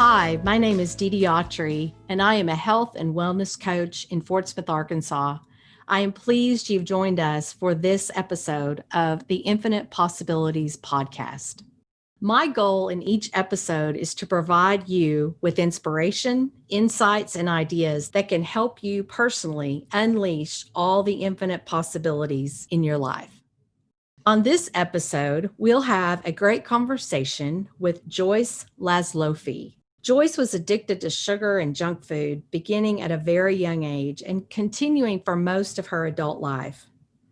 Hi, my name is DeeDee Autry, and I am a health and wellness coach in Fort Smith, Arkansas. I am pleased you've joined us for this episode of the Infinite Possibilities podcast. My goal in each episode is to provide you with inspiration, insights, and ideas that can help you personally unleash all the infinite possibilities in your life. On this episode, we'll have a great conversation with Joyce Laszloffy. Joyce was addicted to sugar and junk food beginning at a very young age and continuing for most of her adult life.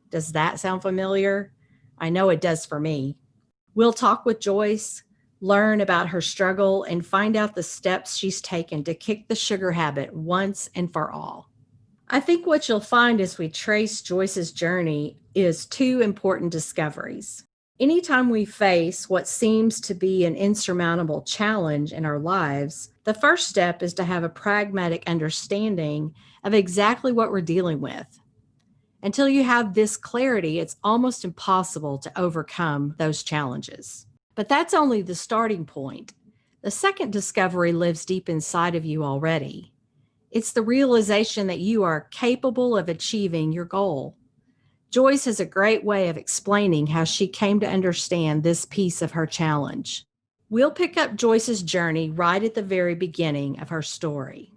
Does that sound familiar? I know it does for me. We'll talk with Joyce, learn about her struggle, and find out the steps she's taken to kick the sugar habit once and for all. I think what you'll find as we trace Joyce's journey is two important discoveries. Anytime we face what seems to be an insurmountable challenge in our lives, the first step is to have a pragmatic understanding of exactly what we're dealing with. Until you have this clarity, it's almost impossible to overcome those challenges. But that's only the starting point. The second discovery lives deep inside of you already. It's the realization that you are capable of achieving your goal. Joyce has a great way of explaining how she came to understand this piece of her challenge. We'll pick up Joyce's journey right at the very beginning of her story.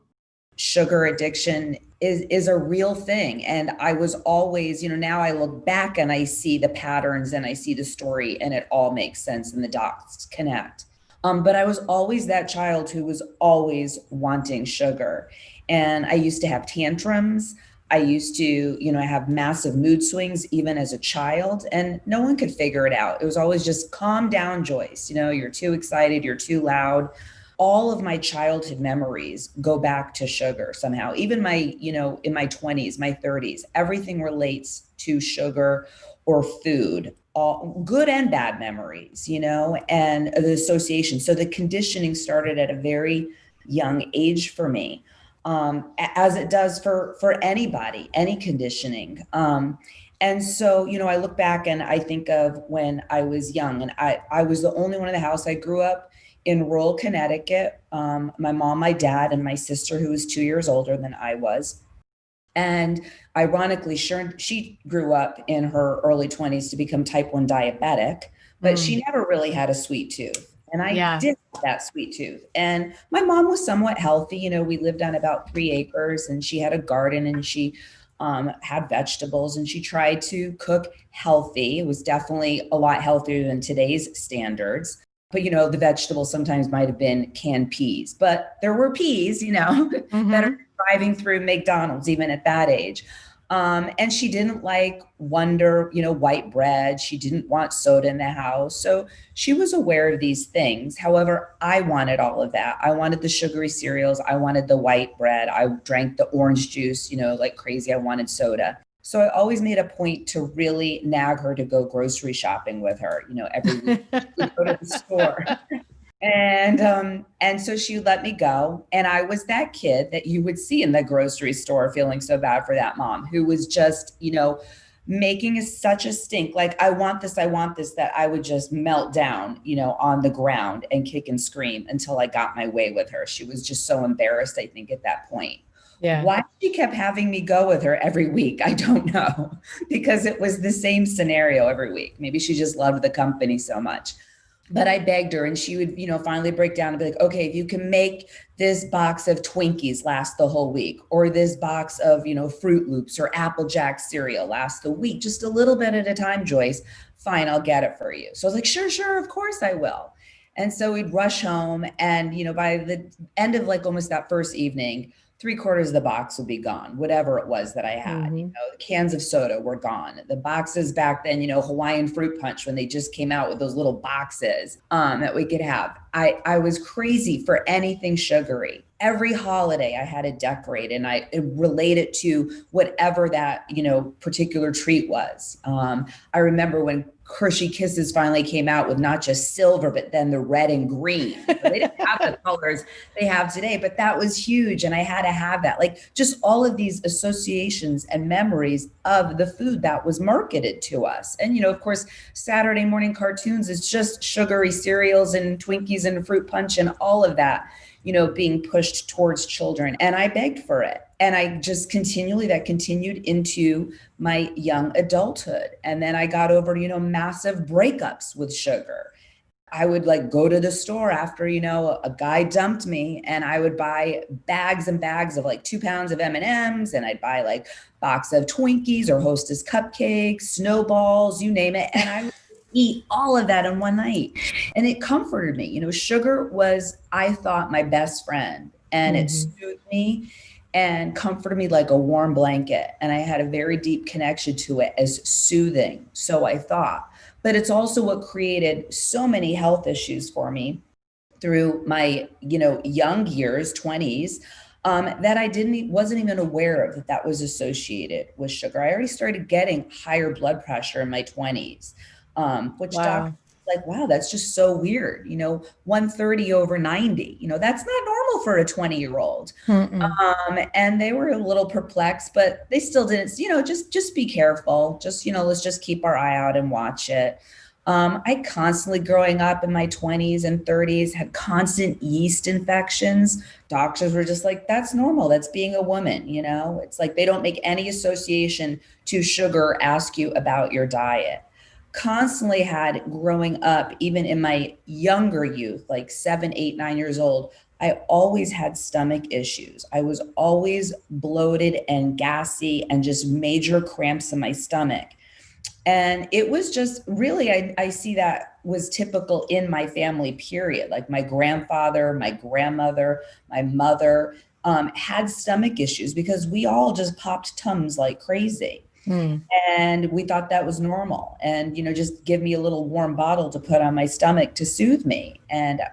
Sugar addiction is a real thing. And I was always, now I look back and I see the patterns and I see the story and it all makes sense and the dots connect. But I was always that child who was always wanting sugar. And I used to have tantrums. I used to, have massive mood swings even as a child, and no one could figure it out. It was always just calm down, Joyce. You're too excited, you're too loud. All of my childhood memories go back to sugar somehow. Even my, in my 20s, my 30s, everything relates to sugar or food, all good and bad memories, and the association. So the conditioning started at a very young age for me. As it does for anybody, any conditioning. And so, I look back and I think of when I was young and I was the only one in the house. I grew up in rural Connecticut. My mom, my dad, and my sister, who was 2 years older than I was. And ironically, she grew up in her early 20s to become type 1 diabetic, but she never really had a sweet tooth. And I did have that sweet tooth. And my mom was somewhat healthy. We lived on about 3 acres and she had a garden and she had vegetables and she tried to cook healthy. It was definitely a lot healthier than today's standards. But, the vegetables sometimes might have been canned peas, but there were peas, that are driving through McDonald's even at that age. And she didn't like Wonder, white bread. She didn't want soda in the house. So she was aware of these things. However, I wanted all of that. I wanted the sugary cereals. I wanted the white bread. I drank the orange juice, like crazy. I wanted soda. So I always made a point to really nag her to go grocery shopping with her, every week. We'd go to the store. And so she let me go. And I was that kid that you would see in the grocery store feeling so bad for that mom who was just, making such a stink. Like, I want this, that I would just melt down, on the ground and kick and scream until I got my way with her. She was just so embarrassed, I think, at that point. Yeah. Why she kept having me go with her every week, I don't know, because it was the same scenario every week. Maybe she just loved the company so much. But I begged her and she would, finally break down and be like, okay, if you can make this box of Twinkies last the whole week, or this box of, Fruit Loops or Apple Jack cereal last the week, just a little bit at a time, Joyce, fine, I'll get it for you. So I was like, sure, of course I will. And so we'd rush home and, by the end of like almost that first evening, 3/4 of the box would be gone, whatever it was that I had. The cans of soda were gone. The boxes back then, Hawaiian fruit punch, when they just came out with those little boxes that we could have. I was crazy for anything sugary. Every holiday I had to decorate and I relate it to whatever that, particular treat was. I remember when Hershey Kisses finally came out with not just silver, but then the red and green. So they didn't have the colors they have today, but that was huge. And I had to have that, like just all of these associations and memories of the food that was marketed to us. And, of course, Saturday morning cartoons is just sugary cereals and Twinkies and fruit punch and all of that. being pushed towards children. And I begged for it. And I just that continued into my young adulthood. And then I got over, massive breakups with sugar. I would like go to the store after, a guy dumped me, and I would buy bags and bags of like 2 pounds of M&Ms, and I'd buy like box of Twinkies or Hostess cupcakes, snowballs, you name it. And I would eat all of that in one night. And it comforted me. Sugar was, I thought, my best friend, and it soothed me and comforted me like a warm blanket. And I had a very deep connection to it as soothing. So I thought. But it's also what created so many health issues for me through my, young years, 20s, that I wasn't even aware of that was associated with sugar. I already started getting higher blood pressure in my 20s, which doctors like, wow, that's just so weird. 130 over 90, that's not normal for a 20-year-old. And they were a little perplexed, but they still didn't, just be careful. Just, let's just keep our eye out and watch it. I constantly, growing up in my 20s and 30s, had constant yeast infections. Doctors were just like, that's normal. That's being a woman. It's like they don't make any association to sugar, ask you about your diet. Constantly had, growing up, even in my younger youth, like 7, 8, 9 years old, I always had stomach issues. I was always bloated and gassy and just major cramps in my stomach. And it was just really, I see that was typical in my family, period. Like my grandfather, my grandmother, my mother had stomach issues because we all just popped Tums like crazy. And we thought that was normal. And, just give me a little warm bottle to put on my stomach to soothe me,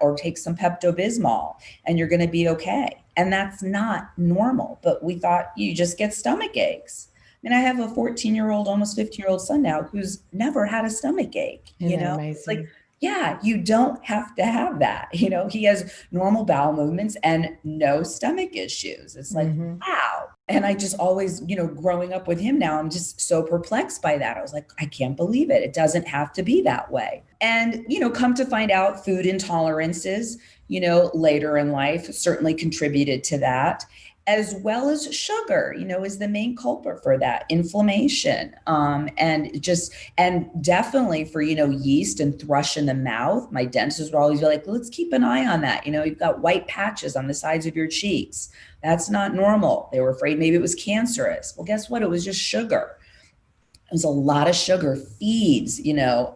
or take some Pepto-Bismol and you're going to be okay. And that's not normal. But we thought you just get stomach aches. I mean, I have a 14-year-old, almost 15-year-old son now who's never had a stomach ache. Amazing? It's like, yeah, you don't have to have that. He has normal bowel movements and no stomach issues. It's like, wow. And I just always, growing up with him now, I'm just so perplexed by that. I was like, I can't believe it. It doesn't have to be that way. And, come to find out, food intolerances, later in life certainly contributed to that, as well as sugar, is the main culprit for that, inflammation, and definitely for, yeast and thrush in the mouth. My dentist would always be like, let's keep an eye on that. You've got white patches on the sides of your cheeks. That's not normal. They were afraid maybe it was cancerous. Well, guess what? It was just sugar. It was a lot of sugar feeds,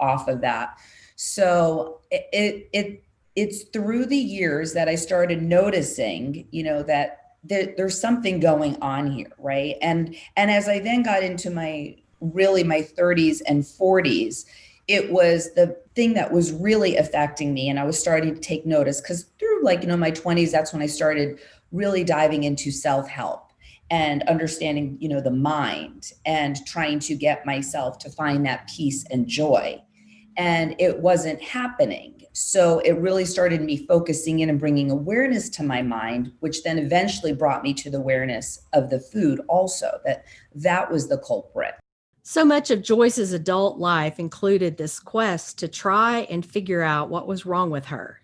off of that. So it's through the years that I started noticing, that there's something going on here, right? And as I then got into my 30s and 40s, it was the thing that was really affecting me, and I was starting to take notice because through my 20s, that's when I started really diving into self-help and understanding, the mind and trying to get myself to find that peace and joy. And it wasn't happening. So it really started me focusing in and bringing awareness to my mind, which then eventually brought me to the awareness of the food also, that was the culprit. So much of Joyce's adult life included this quest to try and figure out what was wrong with her.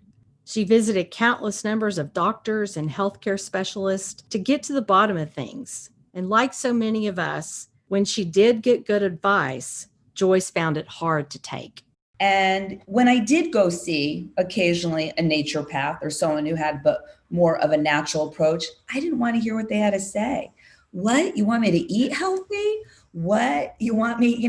She visited countless numbers of doctors and healthcare specialists to get to the bottom of things. And like so many of us, when she did get good advice, Joyce found it hard to take. And when I did go see occasionally a naturopath or someone who had more of a natural approach, I didn't want to hear what they had to say. What? You want me to eat healthy? What? You want me,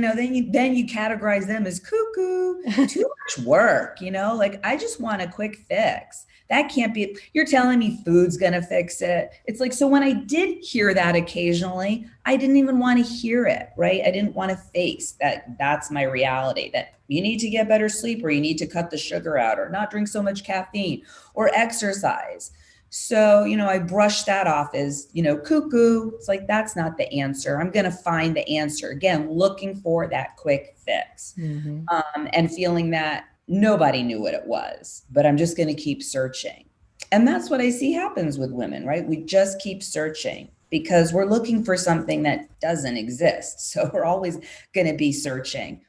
then you categorize them as cuckoo, too much work, I just want a quick fix. That can't be, you're telling me food's going to fix it. It's like, so when I did hear that occasionally, I didn't even want to hear it, right? I didn't want to face that's my reality, that you need to get better sleep, or you need to cut the sugar out, or not drink so much caffeine, or exercise. So, I brushed that off as, cuckoo. It's like, that's not the answer. I'm going to find the answer. Again, looking for that quick fix, and feeling that nobody knew what it was, but I'm just going to keep searching. And that's what I see happens with women, right? We just keep searching because we're looking for something that doesn't exist. So we're always going to be searching.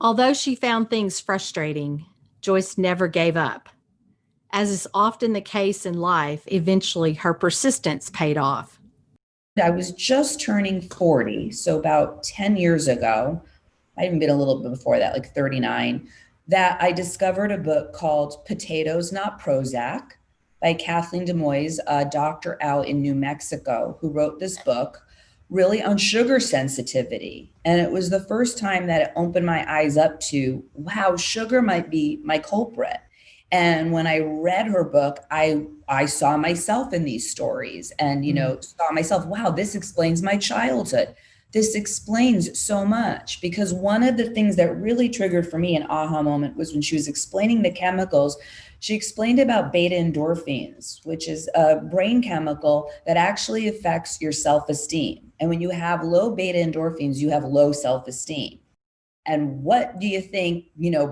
Although she found things frustrating, Joyce never gave up. As is often the case in life, eventually her persistence paid off. I was just turning 40, so about 10 years ago, I even been a little bit before that, like 39, that I discovered a book called Potatoes, Not Prozac by Kathleen Demoise, a doctor out in New Mexico, who wrote this book really on sugar sensitivity. And it was the first time that it opened my eyes up to, wow, sugar might be my culprit. And when I read her book, I saw myself in these stories and, saw myself, wow, this explains my childhood. This explains so much, because one of the things that really triggered for me an aha moment was when she was explaining the chemicals. She explained about beta endorphins, which is a brain chemical that actually affects your self-esteem. And when you have low beta endorphins, you have low self-esteem. And what do you think,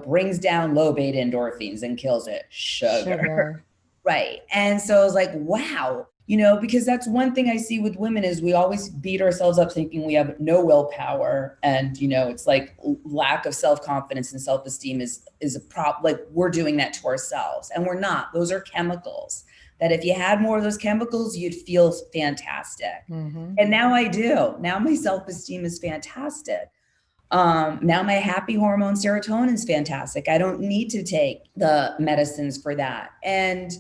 brings down low beta endorphins and kills it? Sugar. Right. And so I was like, wow, because that's one thing I see with women is we always beat ourselves up thinking we have no willpower. And, it's like lack of self-confidence and self-esteem is a problem. Like we're doing that to ourselves, and we're not. Those are chemicals that if you had more of those chemicals, you'd feel fantastic. Mm-hmm. And now I do. Now my self-esteem is fantastic. Now my happy hormone serotonin is fantastic. I don't need to take the medicines for that. And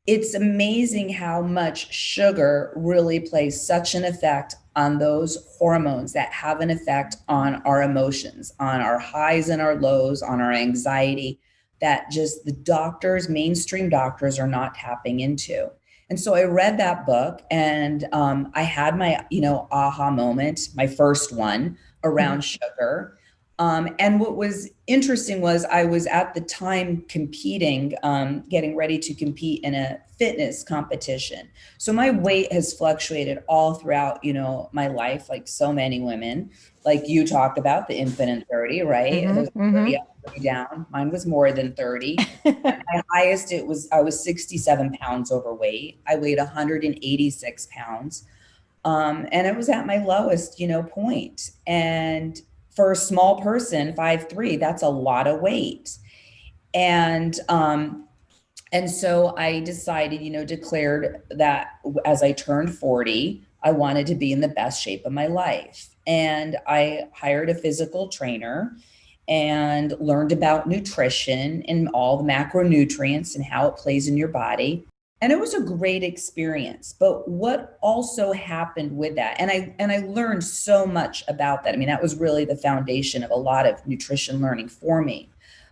it's amazing how much sugar really plays such an effect on those hormones that have an effect on our emotions, on our highs and our lows, on our anxiety, that just the mainstream doctors are not tapping into. And so I read that book, and I had my, aha moment, my first one around sugar. And what was interesting was I was at the time competing, getting ready to compete in a fitness competition. So my weight has fluctuated all throughout, my life, like so many women, like you talked about the infinite 30, right? Mm-hmm, it was 30 up, 30 down. Mine was more than 30. My highest, I was 67 pounds overweight. I weighed 186 pounds. And it was at my lowest, point. And for a small person, 5'3", that's a lot of weight. And so I decided, declared that as I turned 40, I wanted to be in the best shape of my life. And I hired a physical trainer and learned about nutrition and all the macronutrients and how it plays in your body. And it was a great experience. But what also happened with that, and I learned so much about that. I mean, that was really the foundation of a lot of nutrition learning for me.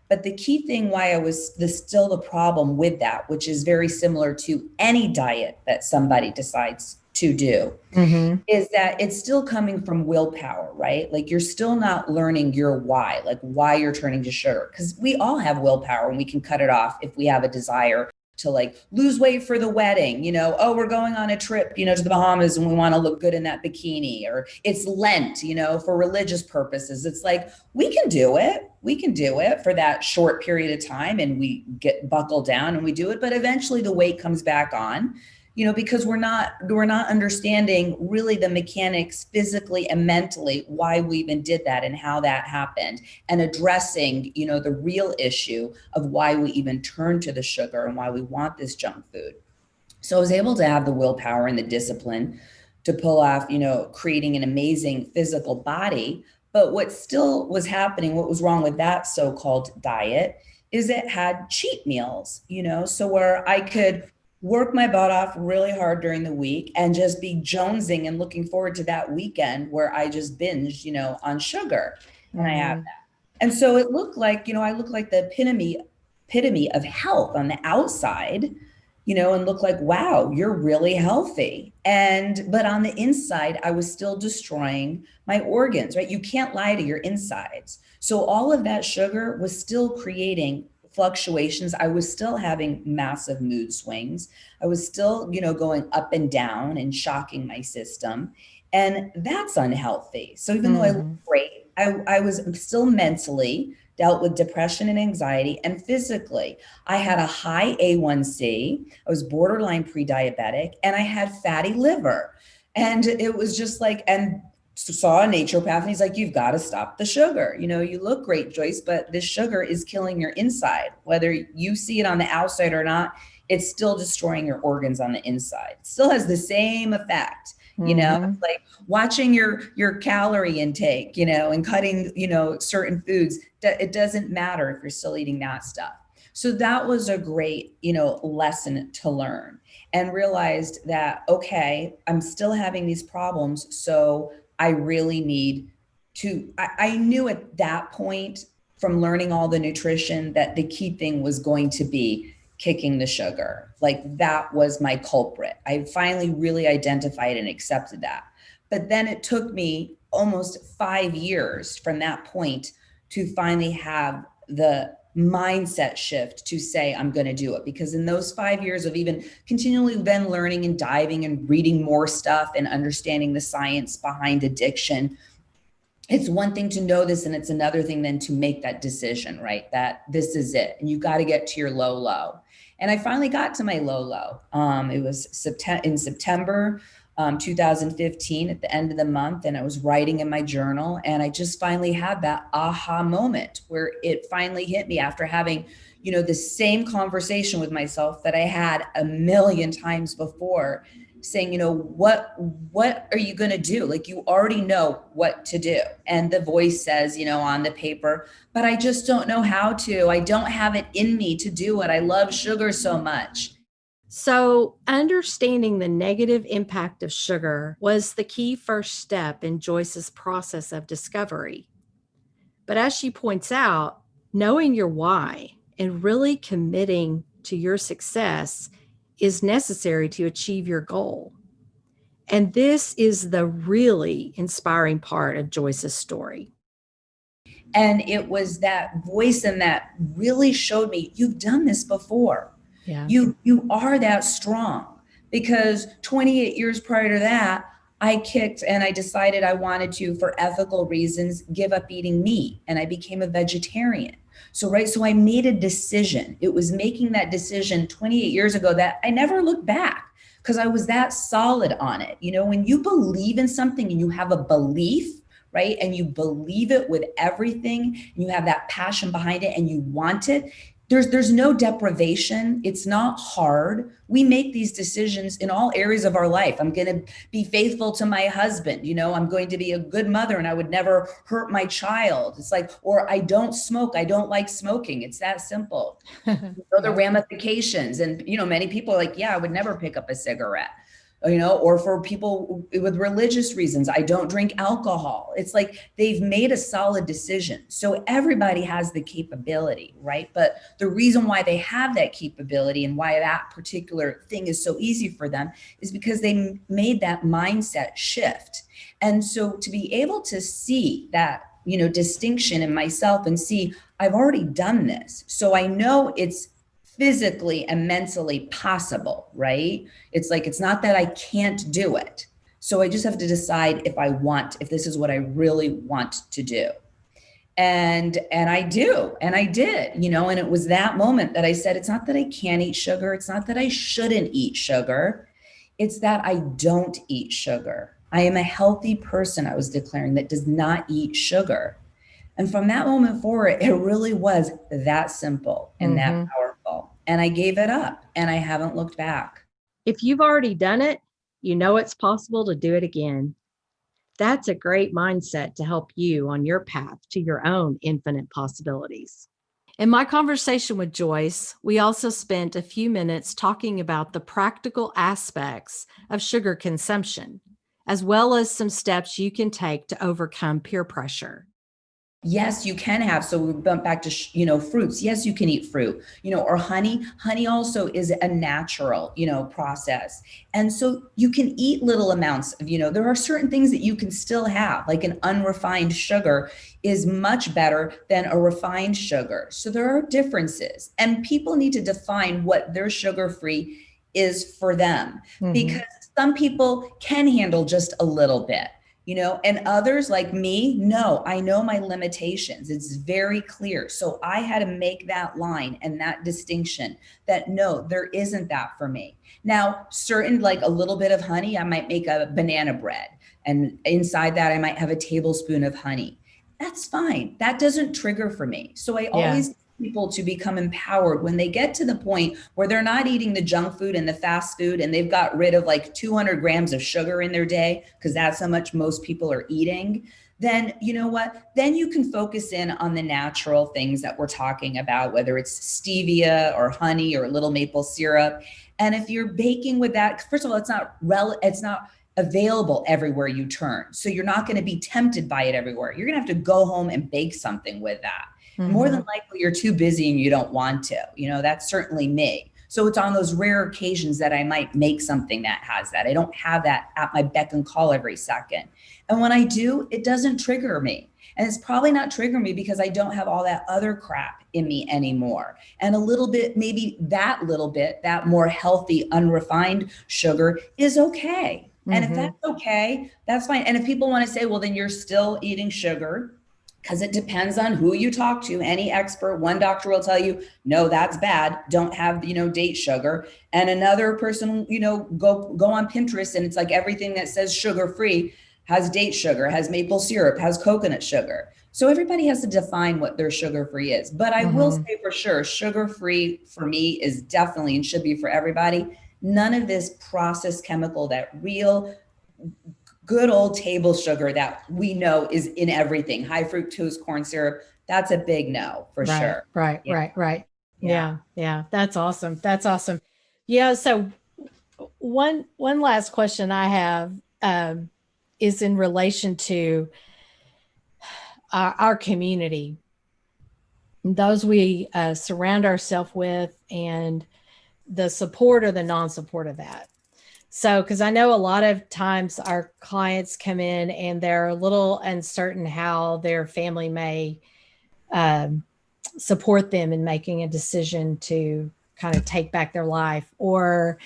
But the key thing why I was still the problem with that, which is very similar to any diet that somebody decides to do, mm-hmm. is that it's still coming from willpower, right? Like you're still not learning your why, like why you're turning to sugar. Because we all have willpower and we can cut it off if we have a desire to like lose weight for the wedding, we're going on a trip, to the Bahamas and we want to look good in that bikini, or it's Lent, for religious purposes. It's like, we can do it. We can do it for that short period of time and we get buckled down and we do it. But eventually the weight comes back on, because we're not understanding really the mechanics physically and mentally, why we even did that and how that happened, and addressing, the real issue of why we even turn to the sugar and why we want this junk food. So I was able to have the willpower and the discipline to pull off, creating an amazing physical body. But what still was happening, what was wrong with that so-called diet, is it had cheat meals, so where I could work my butt off really hard during the week and just be jonesing and looking forward to that weekend where I just binged, on sugar. And I have that. And so it looked like, I looked like the epitome of health on the outside, and looked like, wow, you're really healthy. But on the inside, I was still destroying my organs, right? You can't lie to your insides. So all of that sugar was still creating fluctuations. I was still having massive mood swings. I was still, going up and down and shocking my system. And that's unhealthy. So even though I looked great, I was still mentally dealt with depression and anxiety, and physically, I had a high A1C. I was borderline pre-diabetic, and I had fatty liver. And it was just like, and saw a naturopath and he's like, you've got to stop the sugar. You look great, Joyce, but this sugar is killing your inside. Whether you see it on the outside or not, it's still destroying your organs on the inside. It still has the same effect. It's like watching your calorie intake, and cutting, certain foods. It doesn't matter if you're still eating that stuff. So that was a great, lesson to learn, and realized that, okay, I'm still having these problems. So I really need to, I knew at that point from learning all the nutrition that the key thing was going to be kicking the sugar. Like that was my culprit. I finally really identified and accepted that. But then it took me almost 5 years from that point to finally have the mindset shift to say, I'm going to do it. Because in those 5 years of even continually then learning and diving and reading more stuff and understanding the science behind addiction, it's one thing to know this, and it's another thing then to make that decision, right? That this is it. And you got to get to your low. And I finally got to my low. It was in September 2015 at the end of the month, and I was writing in my journal, and I just finally had that aha moment where it finally hit me after having, the same conversation with myself that I had a million times before, saying, what are you going to do? Like, you already know what to do. And the voice says, on the paper, but I just don't know how to. I don't have it in me to do it. I love sugar so much. So, understanding the negative impact of sugar was the key first step in Joyce's process of discovery. But as she points out, knowing your why and really committing to your success is necessary to achieve your goal. And this is the really inspiring part of Joyce's story. And it was that voice and that really showed me, you've done this before. Yeah. You are that strong, because 28 years prior to that, I kicked and I decided I wanted to, for ethical reasons, give up eating meat, and I became a vegetarian. So I made a decision. It was making that decision 28 years ago that I never looked back, because I was that solid on it. When you believe in something and you have a belief, right? And you believe it with everything, and you have that passion behind it and you want it, there's no deprivation. It's not hard. We make these decisions in all areas of our life. I'm going to be faithful to my husband. I'm going to be a good mother, and I would never hurt my child. It's like, or I don't smoke. I don't like smoking. It's that simple. The ramifications. And, many people are like, yeah, I would never pick up a cigarette. Or for people with religious reasons, I don't drink alcohol. It's like they've made a solid decision. So everybody has the capability, right? But the reason why they have that capability and why that particular thing is so easy for them is because they made that mindset shift. And so to be able to see that, distinction in myself and see, I've already done this. So I know it's physically and mentally possible, right? It's like, it's not that I can't do it. So I just have to decide if this is what I really want to do. And I do, and I did, and it was that moment that I said, it's not that I can't eat sugar. It's not that I shouldn't eat sugar. It's that I don't eat sugar. I am a healthy person, I was declaring, that does not eat sugar. And from that moment forward, it really was that simple and that powerful. And I gave it up, and I haven't looked back. If you've already done it, it's possible to do it again. That's a great mindset to help you on your path to your own infinite possibilities. In my conversation with Joyce, we also spent a few minutes talking about the practical aspects of sugar consumption, as well as some steps you can take to overcome peer pressure. Yes, you can have. So we went back to, fruits. Yes, you can eat fruit, or honey. Honey also is a natural, process. And so you can eat little amounts of, there are certain things that you can still have, like an unrefined sugar is much better than a refined sugar. So there are differences, and people need to define what their sugar-free is for them, because some people can handle just a little bit. and others like me, no, I know my limitations. It's very clear. So I had to make that line and that distinction that no, there isn't that for me. Now, certain, like a little bit of honey, I might make a banana bread, and inside that I might have a tablespoon of honey. That's fine. That doesn't trigger for me. So I Yeah. always tell people to become empowered when they get to the point where they're not eating the junk food and the fast food, and they've got rid of like 200 grams of sugar in their day, because that's how much most people are eating. Then you know what? Then you can focus in on the natural things that we're talking about, whether it's stevia or honey or little maple syrup. And if you're baking with that, first of all, it's not available everywhere you turn. So you're not going to be tempted by it everywhere. You're going to have to go home and bake something with that. Mm-hmm. More than likely, you're too busy and you don't want to. That's certainly me. So it's on those rare occasions that I might make something that has that. I don't have that at my beck and call every second. And when I do, it doesn't trigger me. And it's probably not triggering me because I don't have all that other crap in me anymore. And a little bit, maybe that little bit, that more healthy, unrefined sugar is okay. And if that's okay, that's fine. And if people want to say, well, then you're still eating sugar, because it depends on who you talk to. Any expert, one doctor will tell you, no, that's bad. Don't have, date sugar. And another person, go on Pinterest, and it's like everything that says sugar-free has date sugar, has maple syrup, has coconut sugar. So everybody has to define what their sugar-free is. But I will say for sure, sugar-free for me is definitely, and should be for everybody, none of this processed chemical, that real good old table sugar that we know is in everything, high fructose corn syrup, that's a big no for sure. Right. Yeah. That's awesome. Yeah. So one last question I have is in relation to our community, those we surround ourselves with, and the support or the non-support of that. So, because I know a lot of times our clients come in and they're a little uncertain how their family may support them in making a decision to kind of take back their life, or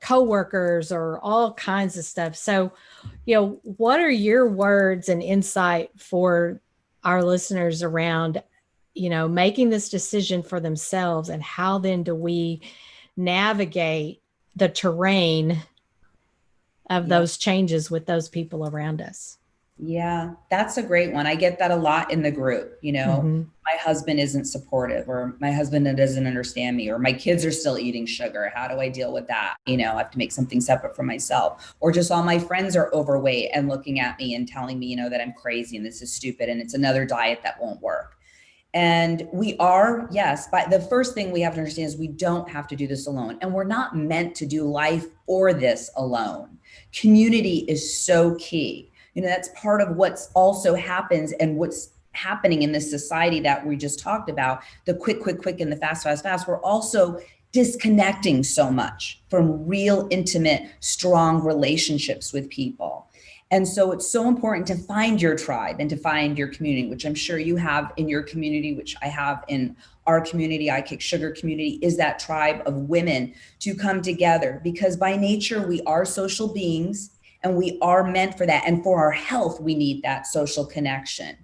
coworkers, or all kinds of stuff. So, what are your words and insight for our listeners around, making this decision for themselves, and how then do we navigate the terrain of those changes with those people around us? Yeah, that's a great one. I get that a lot in the group. My husband isn't supportive, or my husband doesn't understand me, or my kids are still eating sugar. How do I deal with that? I have to make something separate for myself. Or just all my friends are overweight and looking at me and telling me, that I'm crazy and this is stupid and it's another diet that won't work. And we are, yes, but the first thing we have to understand is we don't have to do this alone. And we're not meant to do life or this alone. Community is so key. That's part of what's also happens, and what's happening in this society that we just talked about, the quick, and the fast. We're also disconnecting so much from real, intimate, strong relationships with people. And so it's so important to find your tribe and to find your community, which I'm sure you have in your community, which I have in our community, I Kick Sugar community, is that tribe of women to come together, because by nature, we are social beings and we are meant for that. And for our health, we need that social connection.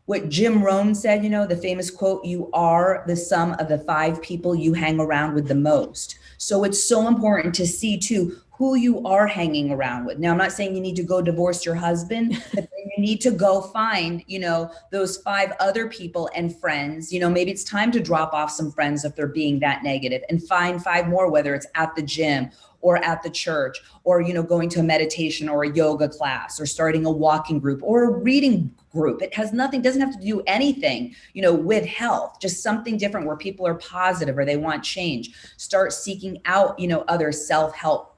What Jim Rohn said, the famous quote, you are the sum of the 5 people you hang around with the most. So it's so important to see too, who you are hanging around with. Now, I'm not saying you need to go divorce your husband, but then you need to go find, those 5 other people and friends. Maybe it's time to drop off some friends if they're being that negative, and find 5 more, whether it's at the gym or at the church, or, going to a meditation or a yoga class, or starting a walking group or a reading group. It doesn't have to do anything, with health, just something different where people are positive or they want change. Start seeking out, other self-help,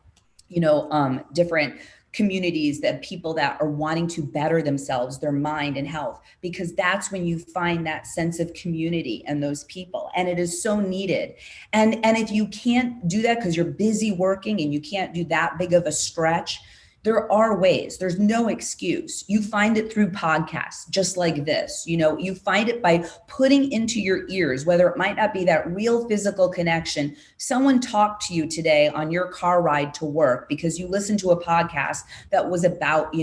different communities, that people that are wanting to better themselves, their mind and health, because that's when you find that sense of community and those people. And it is so needed. And if you can't do that because you're busy working and you can't do that big of a stretch, There are ways. There's no excuse. You find it through podcasts just like this. You find it by putting into your ears, whether it might not be that real physical connection. Someone talked to you today on your car ride to work because you listened to a podcast that was about,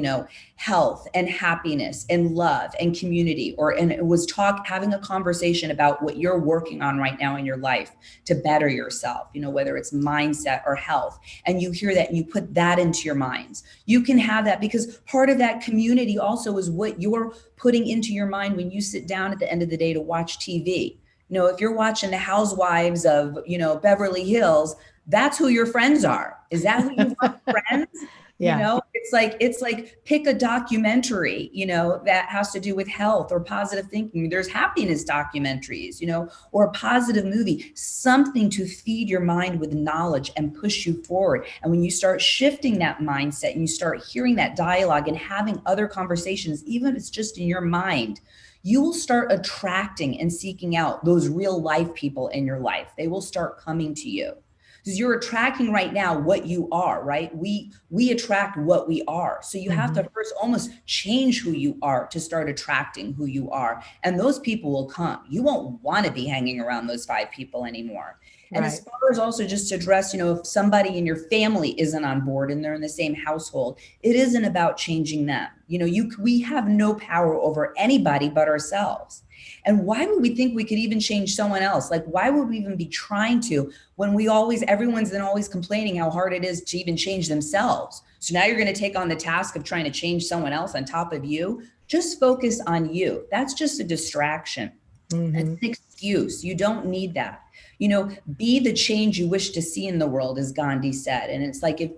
health and happiness and love and community, and it was having a conversation about what you're working on right now in your life to better yourself, whether it's mindset or health. And you hear that and you put that into your minds. You can have that because part of that community also is what you're putting into your mind when you sit down at the end of the day to watch TV. If you're watching the Housewives of, Beverly Hills, that's who your friends are. Is that who you want friends? Yeah. It's like pick a documentary, that has to do with health or positive thinking. There's happiness documentaries, or a positive movie, something to feed your mind with knowledge and push you forward. And when you start shifting that mindset and you start hearing that dialogue and having other conversations, even if it's just in your mind, you will start attracting and seeking out those real life people in your life. They will start coming to you. Because you're attracting right now what you are, right? We attract what we are. So you have to first almost change who you are to start attracting who you are. And those people will come. You won't want to be hanging around those 5 people anymore. And as far as also just to address, if somebody in your family isn't on board and they're in the same household, it isn't about changing them. We have no power over anybody but ourselves. And why would we think we could even change someone else? Like, why would we even be trying to when everyone's then always complaining how hard it is to even change themselves? So now you're going to take on the task of trying to change someone else on top of you. Just focus on you. That's just a distraction. That's an excuse. You don't need that. Be the change you wish to see in the world, as Gandhi said. And it's like if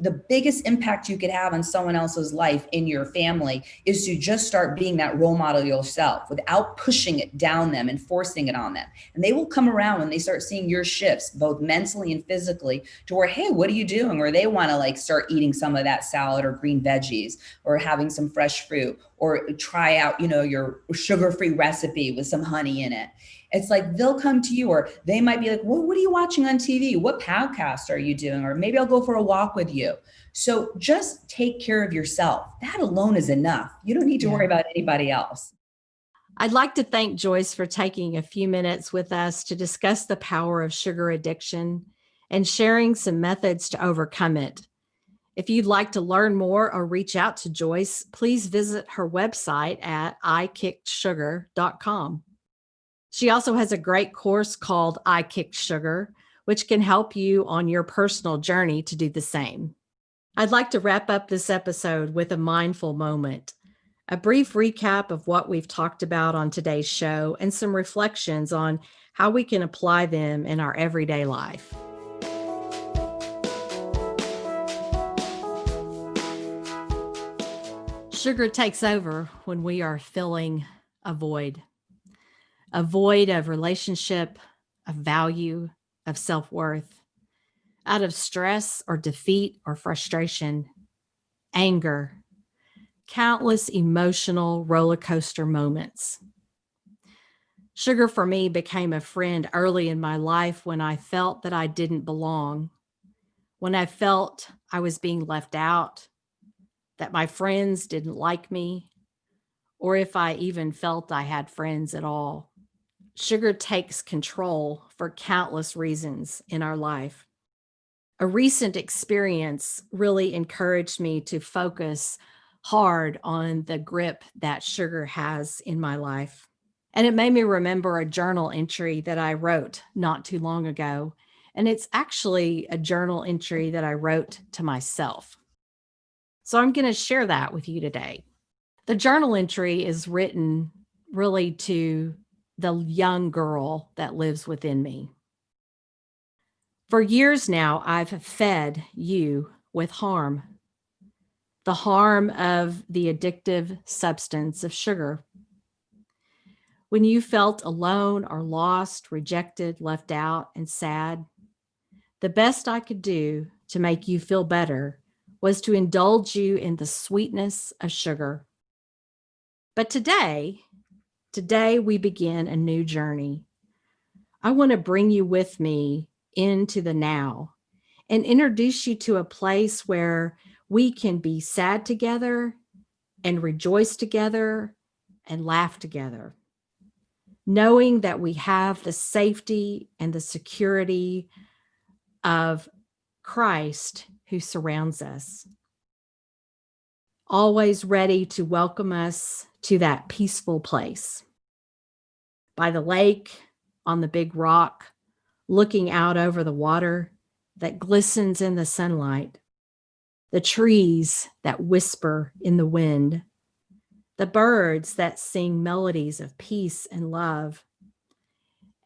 the biggest impact you could have on someone else's life in your family is to just start being that role model yourself without pushing it down them and forcing it on them. And they will come around when they start seeing your shifts, both mentally and physically, to where, hey, what are you doing? Or they want to start eating some of that salad or green veggies or having some fresh fruit or try out, your sugar-free recipe with some honey in it. It's like they'll come to you, or they might be like, what are you watching on TV? What podcast are you doing? Or maybe I'll go for a walk with you. So just take care of yourself. That alone is enough. You don't need to worry about anybody else. I'd like to thank Joyce for taking a few minutes with us to discuss the power of sugar addiction and sharing some methods to overcome it. If you'd like to learn more or reach out to Joyce, please visit her website at ikickedsugar.com. She also has a great course called I Kicked Sugar, which can help you on your personal journey to do the same. I'd like to wrap up this episode with a mindful moment, a brief recap of what we've talked about on today's show, and some reflections on how we can apply them in our everyday life. Sugar takes over when we are filling a void of relationship, of value, of self-worth, out of stress or defeat or frustration, anger, countless emotional roller coaster moments. Sugar for me became a friend early in my life when I felt that I didn't belong, when I felt I was being left out, that my friends didn't like me, or if I even felt I had friends at all. Sugar takes control for countless reasons in our life. A recent experience really encouraged me to focus hard on the grip that sugar has in my life. And it made me remember a journal entry that I wrote not too long ago. And it's actually a journal entry that I wrote to myself. So I'm going to share that with you today. The journal entry is written really to the young girl that lives within me. For years now, I've fed you with harm, the harm of the addictive substance of sugar. When you felt alone or lost, rejected, left out, and sad, the best I could do to make you feel better was to indulge you in the sweetness of sugar. But today we begin a new journey. I want to bring you with me into the now and introduce you to a place where We can be sad together and rejoice together and laugh together, knowing that we have the safety and the security of Christ who surrounds us, always ready to welcome us to that peaceful place. By the lake, on the big rock, looking out over the water that glistens in the sunlight, the trees that whisper in the wind, the birds that sing melodies of peace and love,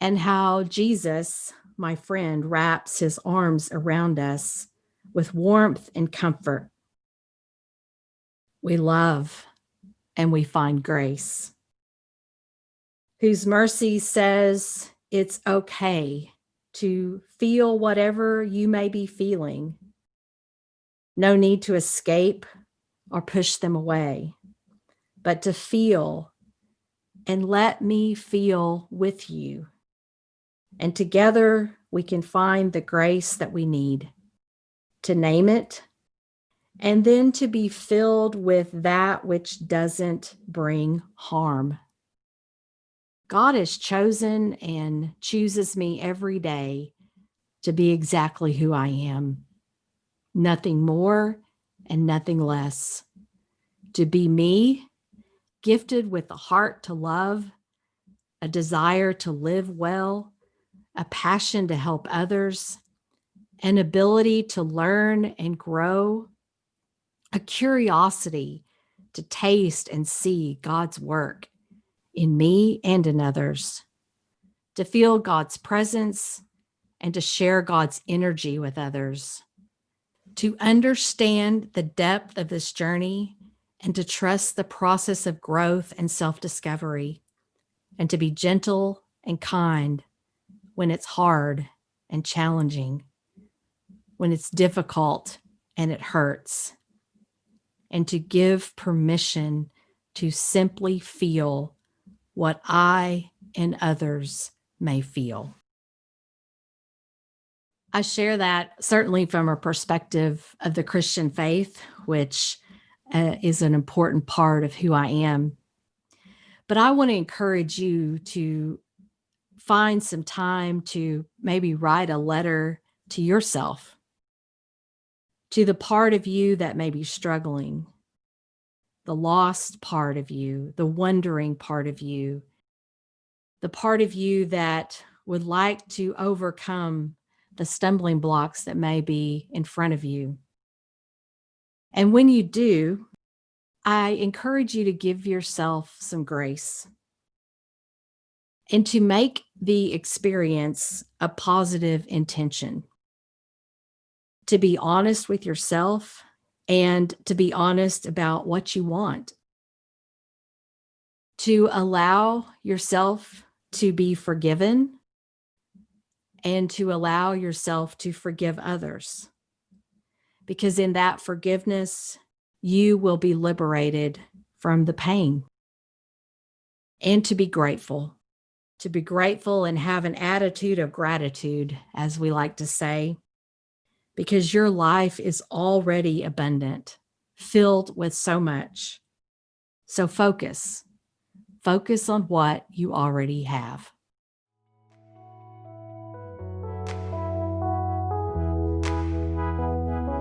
and how Jesus, my friend, wraps his arms around us with warmth and comfort. We love and we find grace, whose mercy says it's okay to feel whatever you may be feeling. No need to escape or push them away, but to feel and let me feel with you. And together we can find the grace that we need to name it, and then to be filled with that which doesn't bring harm. God has chosen and chooses me every day to be exactly who I am. Nothing more and nothing less. To be me, gifted with a heart to love, a desire to live well, a passion to help others, an ability to learn and grow, a curiosity to taste and see God's work in me and in others, to feel God's presence and to share God's energy with others, to understand the depth of this journey and to trust the process of growth and self-discovery, and to be gentle and kind when it's hard and challenging, when it's difficult and it hurts, and to give permission to simply feel what I and others may feel. I share that certainly from a perspective of the Christian faith, which is an important part of who I am. But I want to encourage you to find some time to maybe write a letter to yourself, to the part of you that may be struggling, the lost part of you, the wondering part of you, the part of you that would like to overcome the stumbling blocks that may be in front of you. And when you do, I encourage you to give yourself some grace and to make the experience a positive intention, to be honest with yourself and to be honest about what you want, to allow yourself to be forgiven and to allow yourself to forgive others. Because in that forgiveness, you will be liberated from the pain. And to be grateful and have an attitude of gratitude, as we like to say, because your life is already abundant, filled with so much. So focus on what you already have.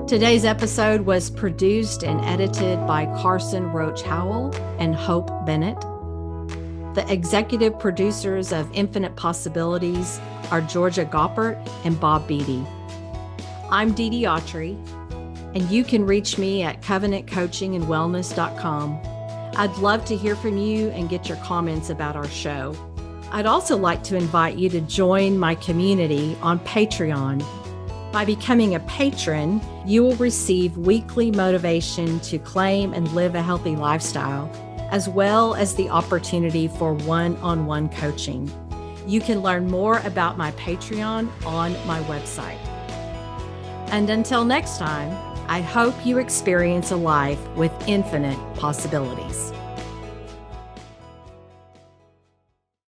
Today's episode was produced and edited by Carson Roach Howell and Hope Bennett. The executive producers of Infinite Possibilities are Georgia Goppert and Bob Beatty. I'm DeeDee Autry, and you can reach me at covenantcoachingandwellness.com. I'd love to hear from you and get your comments about our show. I'd also like to invite you to join my community on Patreon. By becoming a patron, you will receive weekly motivation to claim and live a healthy lifestyle, as well as the opportunity for one-on-one coaching. You can learn more about my Patreon on my website. And until next time, I hope you experience a life with infinite possibilities.